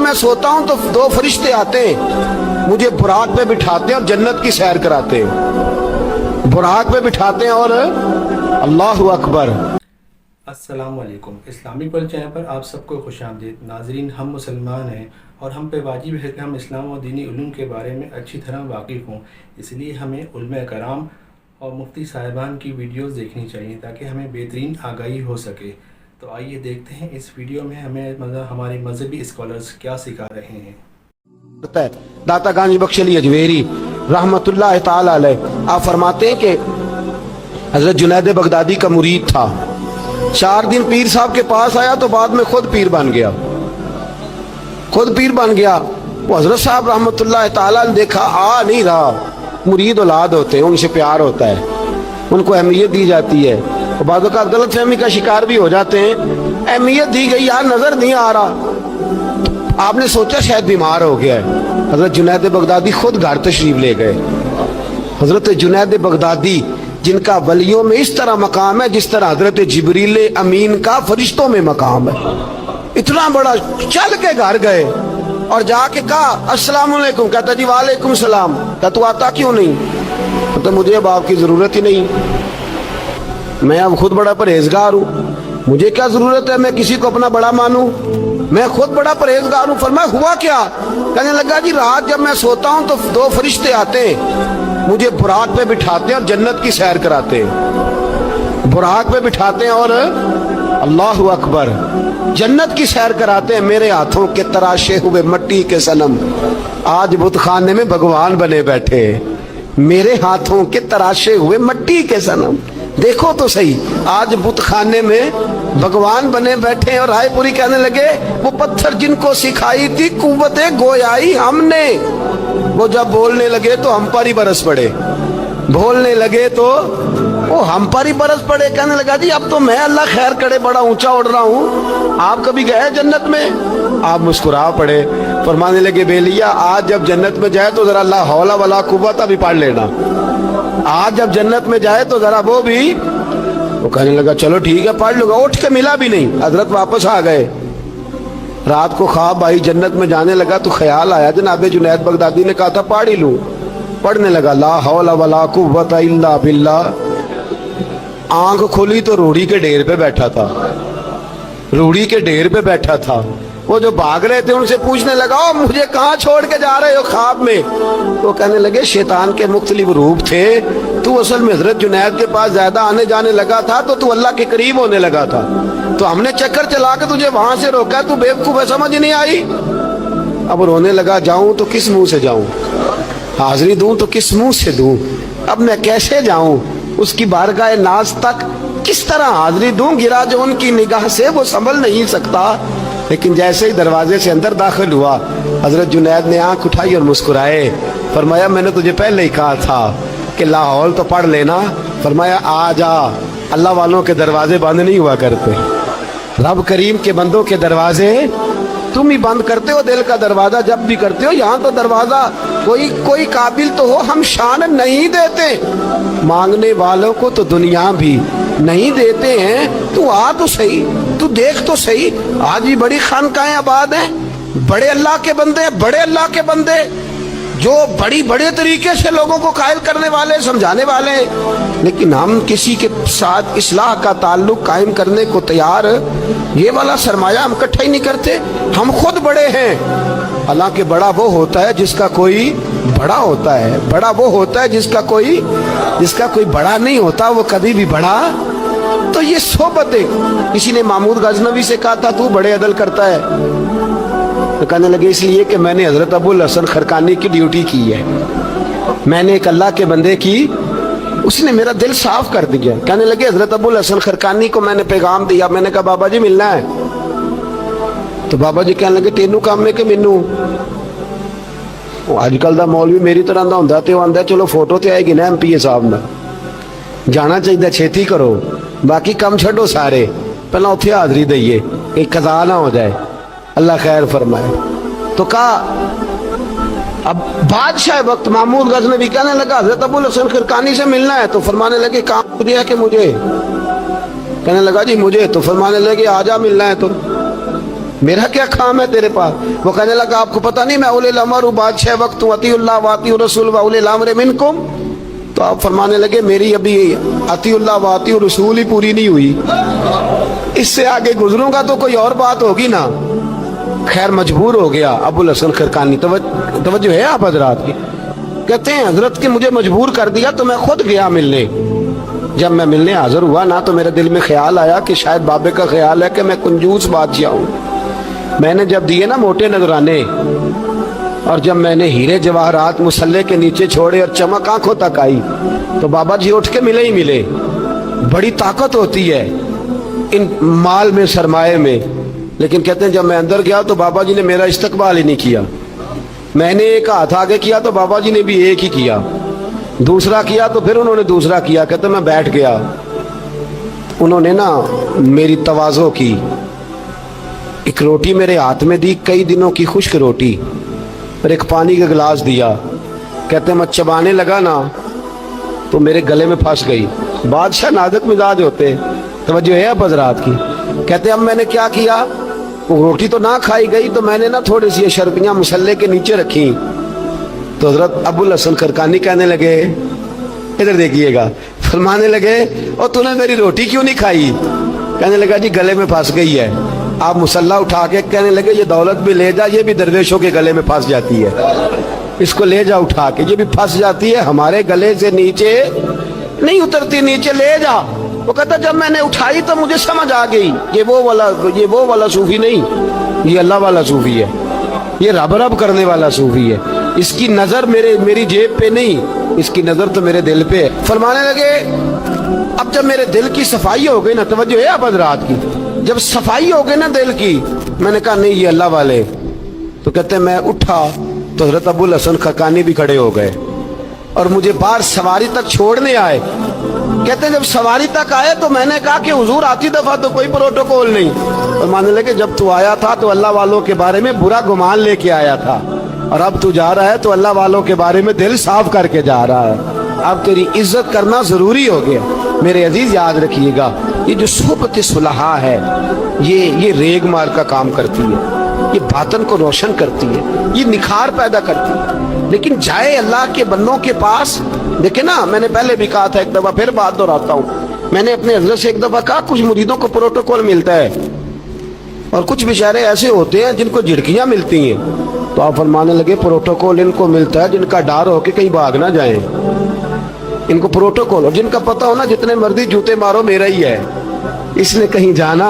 میں سوتا ہوں تو دو فرشتے آتے ہیں، مجھے براق پہ بٹھاتے ہیں اور جنت کی سیر کراتے ہیں، براق پہ بٹھاتے ہیں اور اللہ اکبر۔ السلام علیکم، اسلامی پل چینل پر آپ سب کو خوش آمدید۔ ناظرین، ہم مسلمان ہیں اور ہم پہ واجب ہے کہ ہم اسلام و دینی علوم کے بارے میں اچھی طرح واقف ہوں، اس لیے ہمیں علماء کرام اور مفتی صاحبان کی ویڈیوز دیکھنی چاہیے تاکہ ہمیں بہترین آگاہی ہو سکے۔ تو آئیے دیکھتے ہیں اس ویڈیو میں ہمیں ہمارے مذہبی اسکالرز کیا سکھا رہے ہیں۔ داتا گانج بخش علی اجویری رحمت اللہ تعالی علیہ آپ فرماتے ہیں کہ حضرت جنید بغدادی کا مرید تھا، 4 دن پیر صاحب کے پاس آیا تو بعد میں خود پیر بن گیا، خود پیر بن گیا۔ وہ حضرت صاحب رحمت اللہ تعالی نے دیکھا آ نہیں رہا، مرید اولاد ہوتے ہیں، ان سے پیار ہوتا ہے، ان کو اہمیت دی جاتی ہے، اور بعض اوقات غلط فہمی کا شکار بھی ہو جاتے ہیں، اہمیت دی گئی یار نظر نہیں آ رہا، آپ نے سوچا شاید بیمار ہو گیا ہے۔ حضرت جنید بغدادی خود گھر تشریف لے گئے۔ حضرت جنید بغدادی جن کا ولیوں میں اس طرح مقام ہے جس طرح حضرت جبریل امین کا فرشتوں میں مقام ہے، اتنا بڑا، چل کے گھر گئے اور جا کے کہا السلام علیکم، کہتا جی وعلیکم السلام، کہتا تو آتا کیوں نہیں؟ کہتا مجھے اب آپ کی ضرورت ہی نہیں، میں اب خود بڑا پرہیزگار ہوں، مجھے کیا ضرورت ہے میں کسی کو اپنا بڑا مانوں، میں خود بڑا پرہیزگار ہوں۔ فرمایا ہوا کیا؟ کہنے لگا جی رات جب میں سوتا ہوں تو 2 فرشتے آتے ہیں، مجھے براق پہ بٹھاتے ہیں اور جنت کی سیر کراتے ہیں، براق پہ بٹھاتے ہیں اور اللہ اکبر جنت کی سیر کراتے ہیں۔ میرے ہاتھوں کے تراشے ہوئے مٹی کے صنم آج بت خانے میں بھگوان بنے بیٹھے، میرے ہاتھوں کے تراشے ہوئے مٹی کے صنم دیکھو تو صحیح، آج بت خانے میں بھگوان بنے بیٹھے اور رائے پوری کہنے لگے وہ پتھر جن کو سکھائی تھی قوت گویائی ہم نے، وہ جب بولنے لگے تو ہم پر ہی برس پڑے، بولنے لگے تو وہ ہم پر ہی برس پڑے۔ کہنے لگا جی اب تو میں اللہ خیر کرے بڑا اونچا اڑ رہا ہوں، آپ کبھی گئے جنت میں؟ آپ مسکرا پڑے، فرمانے لگے بیلیا آج جب جنت میں جائے تو ذرا لا حول ولا قوت بھی پڑھ لینا، آج جب جنت میں جائے تو ذرا وہ بھی۔ وہ کہنے لگا چلو ٹھیک ہے پڑھ لوں گا، اٹھ کے ملا بھی نہیں، حضرت واپس آ گئے۔ رات کو خواب آئی، جنت میں جانے لگا تو خیال آیا جناب جنید بغدادی نے کہا تھا پڑھ ہی لوں، پڑھنے لگا لا حول ولا قوت الا باللہ، آنکھ کھولی تو روڑی کے ڈھیر پہ بیٹھا تھا، روڑی کے ڈھیر پہ بیٹھا تھا۔ وہ جو بھاگ رہے تھے ان سے پوچھنے لگا مجھے کہاں چھوڑ کے جا رہے ہو خواب میں؟ تو کہنے لگے شیطان کے مختلف روپ تھے، تو اصل میں حضرت جنید کے پاس زیادہ آنے جانے لگا تھا تو اللہ کے قریب ہونے لگا تھا، تو ہم نے چکر چلا کے تجھے وہاں سے روکا، تو بیوقوف ہے سمجھ نہیں آئی۔ اب رونے لگا جاؤں تو کس منہ سے جاؤں، حاضری دوں تو کس منہ سے دوں، اب میں کیسے جاؤں اس کی بارگاہ ناز تک، کس طرح حاضری دوں، گرا جو ان کی نگاہ سے وہ سنبھل نہیں سکتا۔ لیکن جیسے ہی دروازے سے اندر داخل ہوا حضرت جنید نے آنکھ اٹھائی اور مسکرائے، فرمایا میں نے تجھے پہلے ہی کہا تھا کہ لاہور تو پڑھ لینا، فرمایا آ جا، اللہ والوں کے دروازے بند نہیں ہوا کرتے، رب کریم کے بندوں کے دروازے تم ہی بند کرتے ہو، دل کا دروازہ جب بھی کرتے ہو یہاں تو دروازہ کوئی قابل تو ہو، ہم شان نہیں دیتے، مانگنے والوں کو تو دنیا بھی نہیں دیتے ہیں، تو آ تو صحیح، تو دیکھ تو صحیح، آج بھی بڑی خانقاہیں آباد ہیں، بڑے اللہ کے بندے، بڑے اللہ کے بندے جو بڑے طریقے سے لوگوں کو قائل کرنے والے، سمجھانے والے، لیکن ہم کسی کے ساتھ اصلاح کا تعلق قائم کرنے کو تیار، یہ والا سرمایہ ہم اکٹھا ہی نہیں کرتے، ہم خود بڑے ہیں۔ حالانکہ بڑا وہ ہوتا ہے جس کا کوئی بڑا ہوتا ہے، بڑا وہ ہوتا ہے جس کا کوئی بڑا نہیں ہوتا، وہ کبھی بھی بڑا۔ تو یہ صحبتیں، کسی نے محمود غزنوی سے کہا تھا تو بڑے عدل کرتا ہے، تو کہنے لگے اس لیے کہ میں نے حضرت ابو الحسن خرقانی کی ڈیوٹی کی ہے، میں نے ایک اللہ کے بندے کی، اس نے میرا دل صاف کر دیا۔ کہنے لگے حضرت ابو الحسن خرقانی کو میں نے پیغام دیا، میں نے کہا بابا جی ملنا ہے، تو بابا جی کہنے لگے تینوں کام میں کہ مینوں، اج کل دا مولوی میری طرح دا ہوندا تے او آندا چلو فوٹو تے آئے گی نا MP صاحب نال، جانا چاہیے چھیتی کرو، باقی کم چھڈو سارے، پہلے اتنے حاضری دئیے کہ قضا نہ ہو جائے، اللہ خیر فرمائے۔ تو کہا اب بادشاہ وقت محمود غزنوی کہنے لگا حضرت ابو الحسن خرقانی سے ملنا ہے، تو فرمانے لگے کام مجھے ہے کہ مجھے؟ کہنے لگا جی مجھے، تو فرمانے لگے آجا ملنا ہے تو मेरा क्या काम है तेरे पास? वो कहने लगा आपको पता नहीं मैं उलिल अमर हूँ, बादशाह वक्त हूँ, अतीउल्लाह व अतीउर रसूल व उलिल अम्र मिनकुम। तो आप फरमाने लगे मेरी अभी अतीउल्लाह व अतीउर रसूल ही पूरी नहीं हुई, इससे आगे गुजरूंगा तो कोई और बात होगी ना। खैर मजबूर हो गया अबुल हसन खरकानी। तवज्जो है आप हजरात की? कहते हैं हजरत के मुझे मजबूर कर दिया तो मैं खुद गया मिलने। जब मैं मिलने हाजिर हुआ ना तो मेरे दिल में ख्याल आया कि शायद बाबे का ख्याल है कि मैं कंजूस बादशाह हूँ। मैंने जब दिए ना मोटे नजराने और जब मैंने हीरे जवाहरात मुसल्ले के नीचे छोड़े और चमक आंखों तक आई तो बाबा जी उठ के मिले ही मिले। बड़ी ताकत होती है इन माल में, सरमाए में। लेकिन कहते हैं जब मैं अंदर गया तो बाबा जी ने मेरा इस्तकबाल ही नहीं किया। मैंने एक हाथ आगे किया तो बाबा जी ने भी एक ही किया, दूसरा किया तो फिर उन्होंने दूसरा किया। कहते मैं बैठ गया, उन्होंने ना मेरी तवाज़ो की, एक रोटी मेरे हाथ में दी, कई दिनों की खुश्क रोटी, और एक पानी का गिलास दिया। कहते मैं चबाने लगा ना तो मेरे गले में फंस गई। बादशाह नाजुक मिजाज होते, तवज्जो है अब हज़रात की। कहते अब मैंने क्या किया, वो रोटी तो ना खाई गई तो मैंने ना थोड़ी सी शर्पियाँ मुसल्ले के नीचे रखी। तो हज़रत अबुल हसन खरकानी कहने लगे, इधर देखिएगा, फरमाने लगे और तूने मेरी रोटी क्यों नहीं खाई? कहने लगा जी गले में फंस गई है। आप मुसल्ला उठा के कहने लगे ये दौलत भी ले जा, ये भी दरवेशों के गले में फंस जाती है, इसको ले जा उठा के, ये भी फंस जाती है, हमारे गले से नीचे नहीं उतरती, नीचे ले जा। वो कहता जब मैंने उठाई तो मुझे समझ आ गई ये वो वाला सूफी नहीं, ये अल्लाह वाला सूफी है, ये रब रब करने वाला सूफी है। इसकी नजर मेरी जेब पे नहीं, इसकी नजर तो मेरे दिल पे है। फरमाने लगे अब जब मेरे दिल की सफाई हो गई ना, तवज्जो है आप हज़रात की, जब सफाई हो गई ना दिल की, मैंने कहा नहीं ये अल्लाह वाले। तो कहते मैं उठा तो हज़रत अबुल हसन खरकानी भी खड़े हो गए और मुझे बाहर सवारी तक छोड़ने आए। कहते जब सवारी तक आए तो मैंने कहा कि हुजूर आती दफा तो कोई प्रोटोकॉल नहीं। और मानने लगे जब तू आया था तो अल्लाह वालों के बारे में बुरा गुमान लेके आया था, और अब तू जा रहा है तो अल्लाह वालों के बारे में दिल साफ करके जा रहा है। अब तेरी इज्जत करना जरूरी हो गया। मेरे अजीज याद रखिएगा, ये जो सोहबत सुलहा है ये रेग मार का काम करती है, ये बातन को रोशन करती है, ये निखार पैदा करती है। लेकिन जाए अल्लाह के बंदों के पास, देखे ना, मैंने पहले भी कहा था, एक दफा फिर बात दोहराता हूँ, मैंने अपने हज़रत से एक दफा कहा कुछ मुरीदों को प्रोटोकॉल मिलता है और कुछ बेचारे ऐसे होते हैं जिनको झिड़कियां मिलती हैं। तो आप फरमाने लगे प्रोटोकॉल इनको मिलता है जिनका डर हो कि कहीं भाग ना जाए, इनको प्रोटोकॉल, और जिनका पता हो ना जितने मर्जी जूते मारो मेरा ही है, इसने कहीं जाना,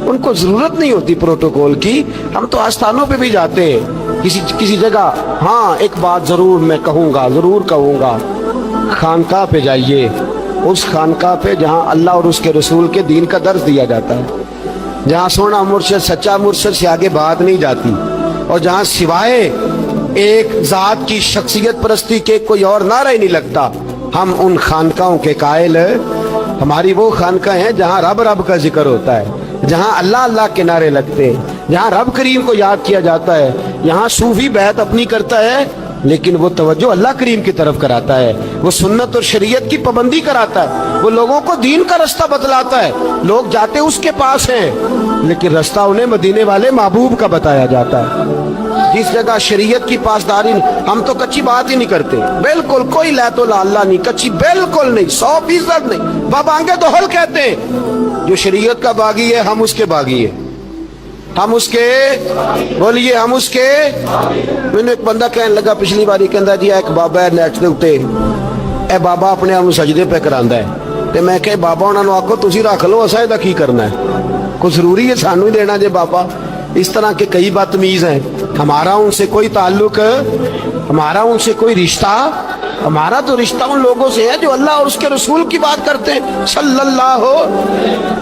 उनको जरूरत नहीं होती प्रोटोकॉल की। हम तो आस्थानों पे भी जाते हैं किसी जगह। हाँ एक बात जरूर मैं कहूँगा, जरूर कहूँगा, खानकाह पे जाइए, उस खानकाह पे जहाँ अल्लाह और उसके रसूल के दीन का दर्ज दिया जाता है, जहाँ सोना मुर्शद सच्चा मुर्शद से आगे बात नहीं जाती, और जहाँ सिवाय एक जात की शख्सियत परस्ती के कोई और नारा ही नहीं लगता, हम उन खानकाहों के कायल। हमारी वो खानकाह हैं जहाँ रब रब का जिक्र होता है, जहाँ अल्लाह अल्लाह के नारे लगते हैं, जहाँ रब करीम को याद किया जाता है। यहाँ सूफी बैत अपनी करता है लेकिन वो तवज्जो अल्लाह करीम की तरफ कराता है, वो सुन्नत और शरीयत की पाबंदी कराता है, वो लोगों को दीन का रास्ता बतलाता है। लोग जाते उसके पास हैं लेकिन रास्ता उन्हें मदीने वाले महबूब का बताया जाता है। जिस जगह शरीयत की पासदारी, हम तो कच्ची बात ही नहीं करते, बिल्कुल कोई लैतो लाला नहीं, कच्ची बिल्कुल नहीं, 100% नहीं। बाबांगे दोहल कहते हैं जो शरीयत का बागी है हम उसके बागी है, हम उसके, बोलिए हम उसके। मैंने एक बंदा कहने लगा पिछली बारी, कहता जी एक बाबा है नेट के उत्ते, ए बाबा अपने आप सजदे पे करांदा है, ते मैं कहा बाबा उन्होंने आखो तुसी रख लो, असा इहदा की करना है, कोई जरूरी है सानू ही देना जे बाबा। इस तरह के कई बदतमीज हैं, हमारा उनसे कोई ताल्लुक, हमारा उनसे कोई रिश्ता, हमारा तो रिश्ता उन लोगों से है जो अल्लाह और उसके रसूल की बात करते हैं सल्लल्लाहु,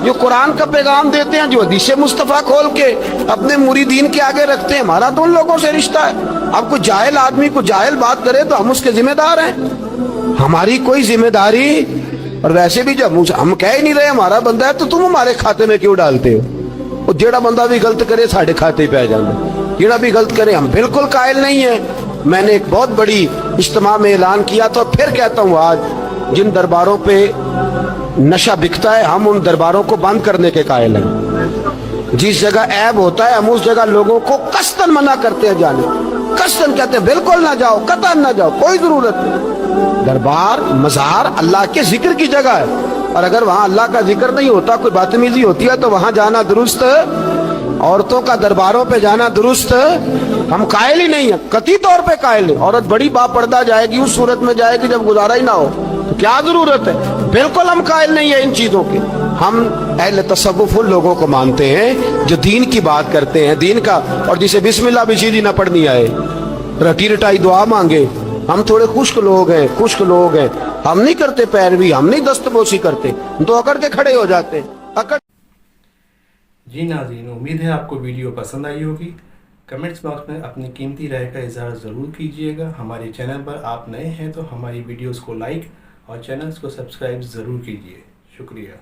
जो कुरान का पैगाम देते हैं, जो हदीस मुस्तफ़ा खोल के अपने मुरीदीन के आगे रखते हैं। हमारा तो उन लोगों से रिश्ता है। अब कोई जाहिल आदमी को जाहिल बात करे तो हम उसके जिम्मेदार हैं, हमारी कोई जिम्मेदारी। और वैसे भी जब हम कह ही नहीं रहे हमारा बंदा है तो तुम हमारे खाते में क्यों डालते हो? और जेड़ा बंदा भी गलत करे साढ़े खाते पे आ जाना, जेड़ा भी गलत करे, हम बिल्कुल कायल नहीं है। मैंने एक बहुत बड़ी इज्तिमा में ऐलान किया तो फिर कहता हूँ, आज जिन दरबारों पे नशा बिकता है हम उन दरबारों को बंद करने के कायल हैं। जिस जगह ऐब होता है हम उस जगह लोगों को कस्तन मना करते हैं जाने, कस्तन कहते हैं बिल्कुल ना जाओ, कतन ना जाओ, कोई जरूरत नहीं। दरबार मज़ार अल्लाह के जिक्र की जगह है, और अगर वहां अल्लाह का जिक्र नहीं होता, कोई बदतमीजी होती है तो वहां जाना दुरुस्त, औरतों का दरबारों पे जाना दुरुस्त हम कायल ही नहीं है, कतई तौर पे कायल नहीं। औरत बड़ी बापर्दा जाएगी, उस सूरत में जाएगी जब गुजारा ही ना हो, तो क्या जरूरत है, बिल्कुल हम कायल नहीं है इन चीजों के। हम अहले तसव्वुफ उन लोगों को मानते हैं जो दीन की बात करते हैं, दीन का, और जिसे बिस्मिल्लाह भी सीधी ना पढ़नी आए, रटी रटाई दुआ मांगे। हम थोड़े खुश्क लोग हैं, हम नहीं करते पैरवी, हम नहीं दस्तबोसी करते, हम तो अकड़ के खड़े हो जाते अकड़। जी नाज़रीन, उम्मीद है आपको वीडियो पसंद आई होगी। कमेंट्स बॉक्स में अपनी कीमती राय का इजहार ज़रूर कीजिएगा। हमारे चैनल पर आप नए हैं तो हमारी वीडियोस को लाइक और चैनल्स को सब्सक्राइब ज़रूर कीजिए। शुक्रिया।